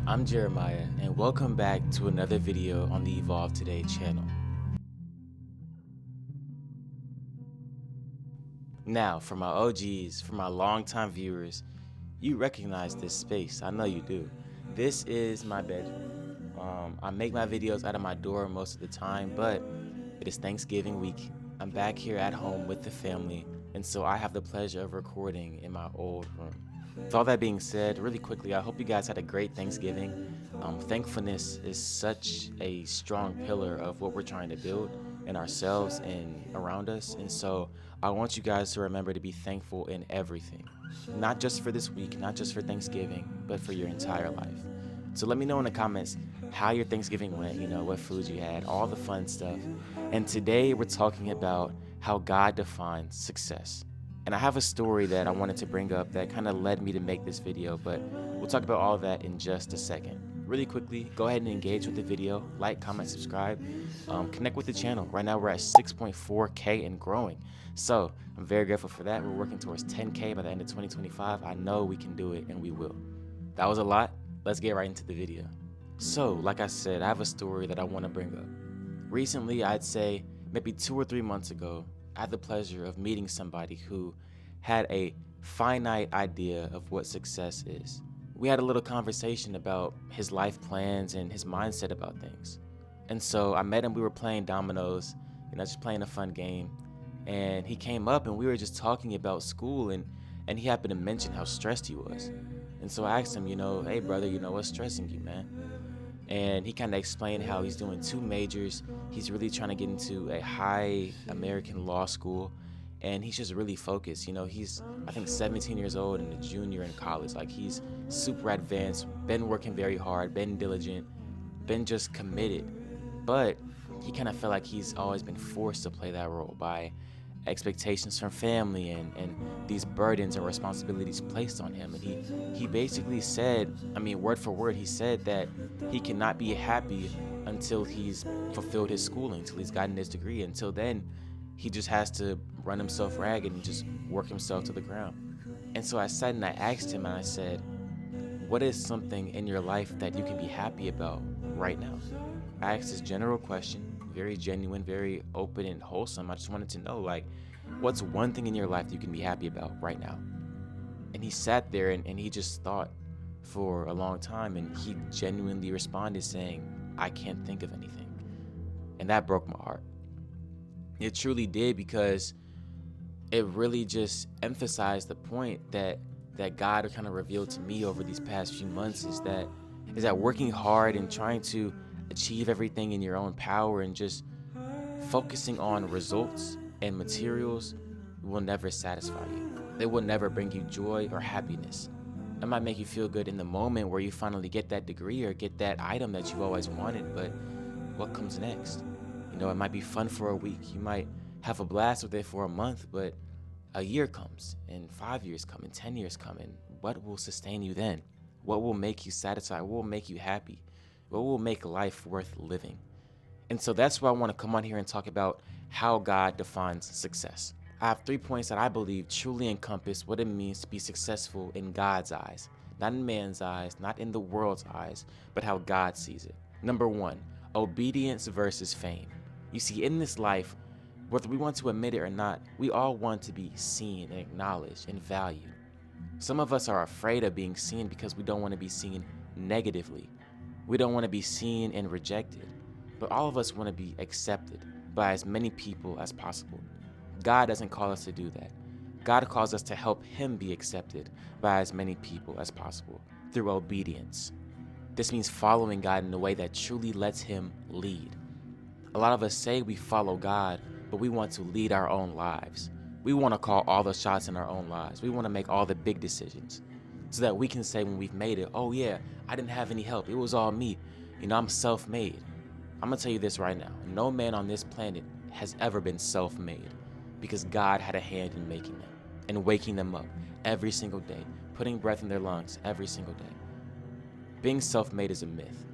I'm Jeremiah, and welcome back to another video on the Evolve Today channel. Now, for my OGs, for my longtime viewers, you recognize this space. I know you do. This is my bedroom. I make my videos out of my door most of the time, but it is Thanksgiving week. I'm back here at home with the family, and so I have the pleasure of recording in my old room. With all that being said, really quickly, I hope you guys had a great Thanksgiving. Thankfulness is such a strong pillar of what we're trying to build in ourselves and around us. And so I want you guys to remember to be thankful in everything, not just for this week, not just for Thanksgiving, but for your entire life. So let me know in the comments how your Thanksgiving went, what food you had, all the fun stuff. And today we're talking about how God defines success. And I have a story that I wanted to bring up that kind of led me to make this video, but we'll talk about all of that in just a second. Really quickly, go ahead and engage with the video, like, comment, subscribe, connect with the channel. Right now we're at 6.4K and growing. So I'm very grateful for that. We're working towards 10K by the end of 2025. I know we can do it, and we will. That was a lot. Let's get right into the video. So, like I said, I have a story that I want to bring up. Recently, I'd say maybe 2 or 3 months ago, I had the pleasure of meeting somebody who had a finite idea of what success is. We had a little conversation about his life plans and his mindset about things. And so I met him, we were playing dominoes, just playing a fun game. And he came up and we were just talking about school, and he happened to mention how stressed he was. And so I asked him, hey brother, what's stressing you, man? And he kind of explained how he's doing 2 majors. He's really trying to get into a high American law school, and he's just really focused. He's, I think, 17 years old and a junior in college. Like, he's super advanced, been working very hard, been diligent, been just committed. But he kind of felt like he's always been forced to play that role by expectations from family and these burdens and responsibilities placed on him. And he basically said, word for word, he said that he cannot be happy until he's fulfilled his schooling, until he's gotten his degree. Until then, he just has to run himself ragged and just work himself to the ground. And so I sat and I asked him, and I said, what is something in your life that you can be happy about right now? I asked this general question, very genuine, very open and wholesome. I just wanted to know, what's one thing in your life that you can be happy about right now? And he sat there and he just thought for a long time, and he genuinely responded saying, I can't think of anything. And that broke my heart. It truly did, because it really just emphasized the point that God kind of revealed to me over these past few months, is that working hard and trying to achieve everything in your own power and just focusing on results and materials will never satisfy you. They will never bring you joy or happiness. It might make you feel good in the moment where you finally get that degree or get that item that you've always wanted, but what comes next? It might be fun for a week. You might have a blast with it for a month, but a year comes, and 5 years come, and 10 years come, and what will sustain you then? What will make you satisfied? What will make you happy? What will make life worth living? And so that's why I want to come on here and talk about how God defines success. I have 3 points that I believe truly encompass what it means to be successful in God's eyes. Not in man's eyes, not in the world's eyes, but how God sees it. Number 1, obedience versus fame. You see, in this life, whether we want to admit it or not, we all want to be seen and acknowledged and valued. Some of us are afraid of being seen because we don't want to be seen negatively. We don't want to be seen and rejected. But all of us want to be accepted by as many people as possible. God doesn't call us to do that. God calls us to help Him be accepted by as many people as possible through obedience. This means following God in a way that truly lets Him lead. A lot of us say we follow God, but we want to lead our own lives. We want to call all the shots in our own lives. We want to make all the big decisions so that we can say when we've made it, oh yeah, I didn't have any help. It was all me. I'm self-made. I'm going to tell you this right now. No man on this planet has ever been self-made, because God had a hand in making them and waking them up every single day, putting breath in their lungs every single day. Being self-made is a myth.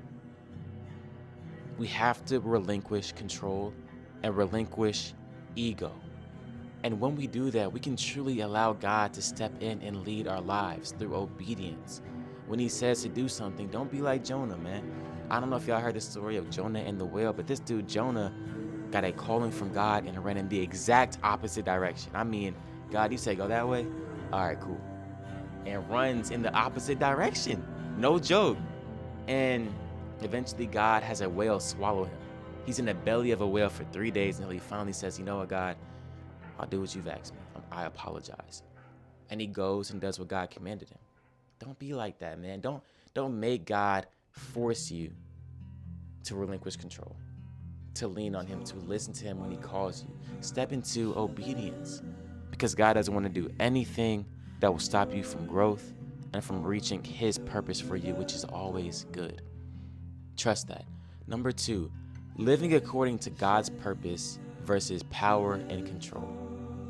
We have to relinquish control and relinquish ego. And when we do that, we can truly allow God to step in and lead our lives through obedience. When he says to do something, don't be like Jonah, man. I don't know if y'all heard the story of Jonah and the whale, but this dude, Jonah, got a calling from God and ran in the exact opposite direction. I mean, God, you say go that way? All right, cool. And runs in the opposite direction. No joke. And eventually God has a whale swallow him. He's in the belly of a whale for 3 days until he finally says, you know what, God, I'll do what you've asked me. I apologize. And he goes and does what God commanded him. Don't be like that, man. Don't make God force you to relinquish control, to lean on him, to listen to him when he calls you. Step into obedience, because God doesn't want to do anything that will stop you from growth and from reaching his purpose for you, which is always good. Trust that. Number 2, living according to God's purpose versus power and control.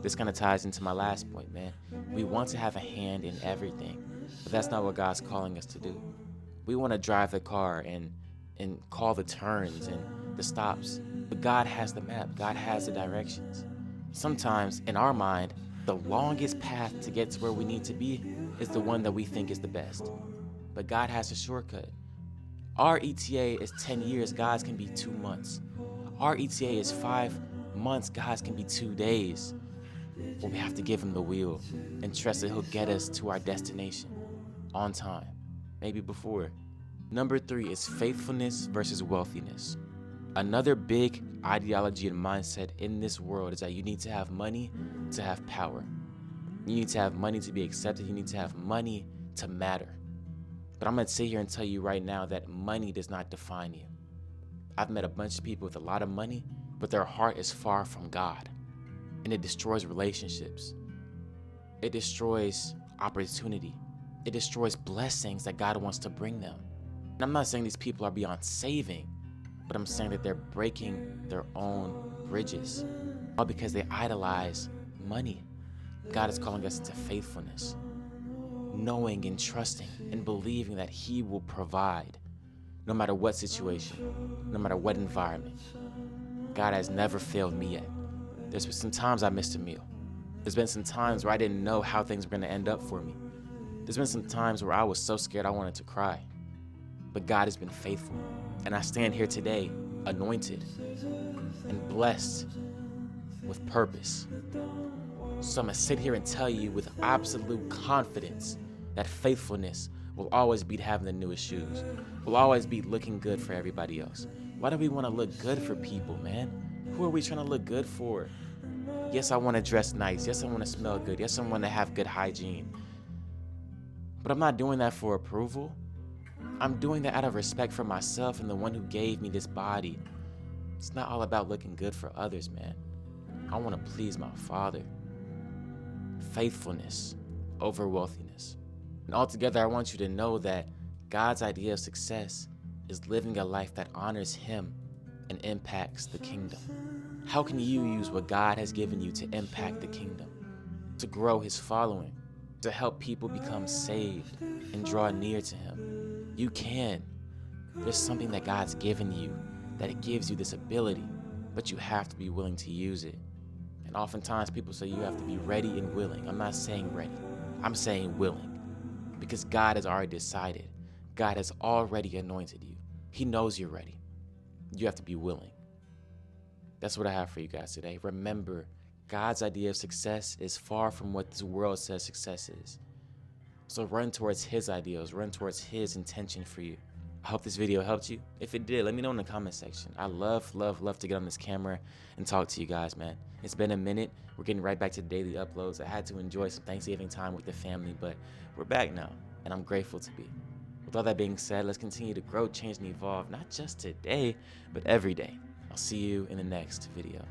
This kind of ties into my last point, man. We want to have a hand in everything, but that's not what God's calling us to do. We want to drive the car and call the turns and the stops, but God has the map. God has the directions. Sometimes in our mind, the longest path to get to where we need to be is the one that we think is the best, but God has a shortcut. Our ETA is 10 years, God's can be 2 months. Our ETA is 5 months, God's can be 2 days. But we have to give him the wheel and trust that he'll get us to our destination on time, maybe before. Number 3 is faithfulness versus wealthiness. Another big ideology and mindset in this world is that you need to have money to have power. You need to have money to be accepted. You need to have money to matter. But I'm going to sit here and tell you right now that money does not define you. I've met a bunch of people with a lot of money, but their heart is far from God. And it destroys relationships. It destroys opportunity. It destroys blessings that God wants to bring them. And I'm not saying these people are beyond saving, but I'm saying that they're breaking their own bridges, all because they idolize money. God is calling us into faithfulness, knowing and trusting and believing that he will provide no matter what situation, no matter what environment. God has never failed me yet. There's been some times I missed a meal. There's been some times where I didn't know how things were going to end up for me. There's been some times where I was so scared I wanted to cry. But God has been faithful. And I stand here today anointed and blessed with purpose. So I'm going to sit here and tell you with absolute confidence that faithfulness will always beat having the newest shoes. Will always be looking good for everybody else. Why do we want to look good for people, man? Who are we trying to look good for? Yes, I want to dress nice. Yes, I want to smell good. Yes, I want to have good hygiene. But I'm not doing that for approval. I'm doing that out of respect for myself and the one who gave me this body. It's not all about looking good for others, man. I want to please my Father. Faithfulness over wealthiness. And altogether, I want you to know that God's idea of success is living a life that honors him and impacts the kingdom. How can you use what God has given you to impact the kingdom, to grow his following, to help people become saved and draw near to him? You can. There's something that God's given you, that it gives you this ability, but you have to be willing to use it. And oftentimes people say you have to be ready and willing. I'm not saying ready. I'm saying willing, because God has already decided. God has already anointed you. He knows you're ready. You have to be willing. That's what I have for you guys today. Remember, God's idea of success is far from what this world says success is. So run towards his ideals, run towards his intention for you. I hope this video helped you. If it did, let me know in the comment section. I love to get on this camera and talk to you guys, man. It's been a minute. We're getting right back to the daily uploads. I had to enjoy some Thanksgiving time with the family, but we're back now, and I'm grateful to be. With all that being said, let's continue to grow, change, and evolve, not just today, but every day. I'll see you in the next video.